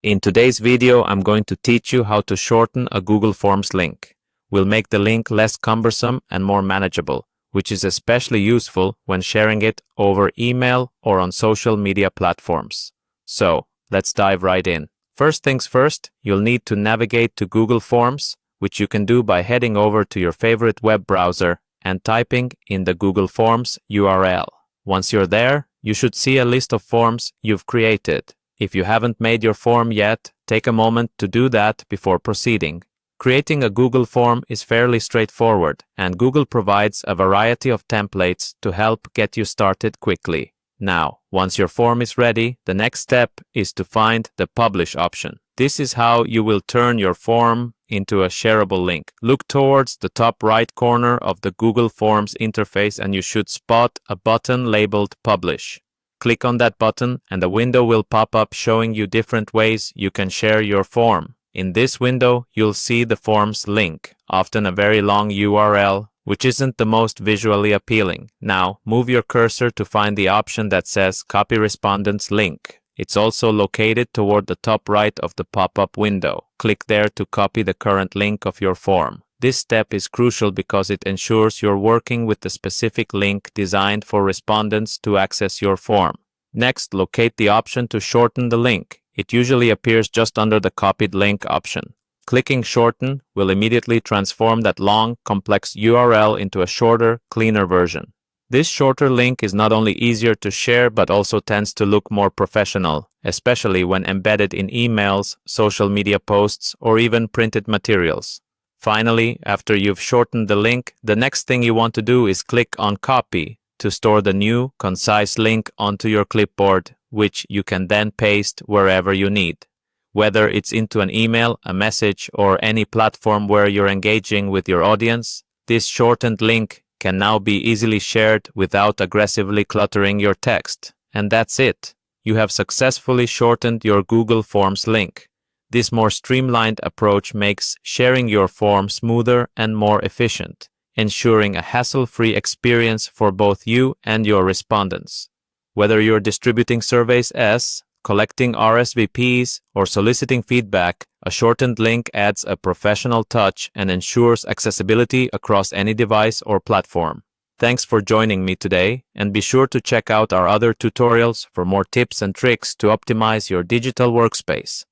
In today's video, I'm going to teach you how to shorten a Google Forms link. We'll make the link less cumbersome and more manageable, which is especially useful when sharing it over email or on social media platforms. So, let's dive right in. First things first, you'll need to navigate to Google Forms, which you can do by heading over to your favorite web browser and typing in the Google Forms URL. Once you're there, you should see a list of forms you've created. If you haven't made your form yet, take a moment to do that before proceeding. Creating a Google form is fairly straightforward, and Google provides a variety of templates to help get you started quickly. Now, once your form is ready, the next step is to find the Publish option. This is how you will turn your form into a shareable link. Look towards the top right corner of the Google Forms interface and you should spot a button labeled Publish. Click on that button and a window will pop up showing you different ways you can share your form. In this window, you'll see the form's link, often a very long URL, which isn't the most visually appealing. Now, move your cursor to find the option that says Copy Respondent's Link. It's also located toward the top right of the pop-up window. Click there to copy the current link of your form. This step is crucial because it ensures you're working with the specific link designed for respondents to access your form. Next, locate the option to shorten the link. It usually appears just under the copied link option. Clicking Shorten will immediately transform that long, complex URL into a shorter, cleaner version. This shorter link is not only easier to share but also tends to look more professional, especially when embedded in emails, social media posts, or even printed materials. Finally, after you've shortened the link, the next thing you want to do is click on Copy to store the new, concise link onto your clipboard, which you can then paste wherever you need. Whether it's into an email, a message, or any platform where you're engaging with your audience, this shortened link can now be easily shared without aggressively cluttering your text. And that's it. You have successfully shortened your Google Forms link. This more streamlined approach makes sharing your form smoother and more efficient, ensuring a hassle-free experience for both you and your respondents. Whether you're distributing surveys, collecting RSVPs, or soliciting feedback, a shortened link adds a professional touch and ensures accessibility across any device or platform. Thanks for joining me today, and be sure to check out our other tutorials for more tips and tricks to optimize your digital workspace.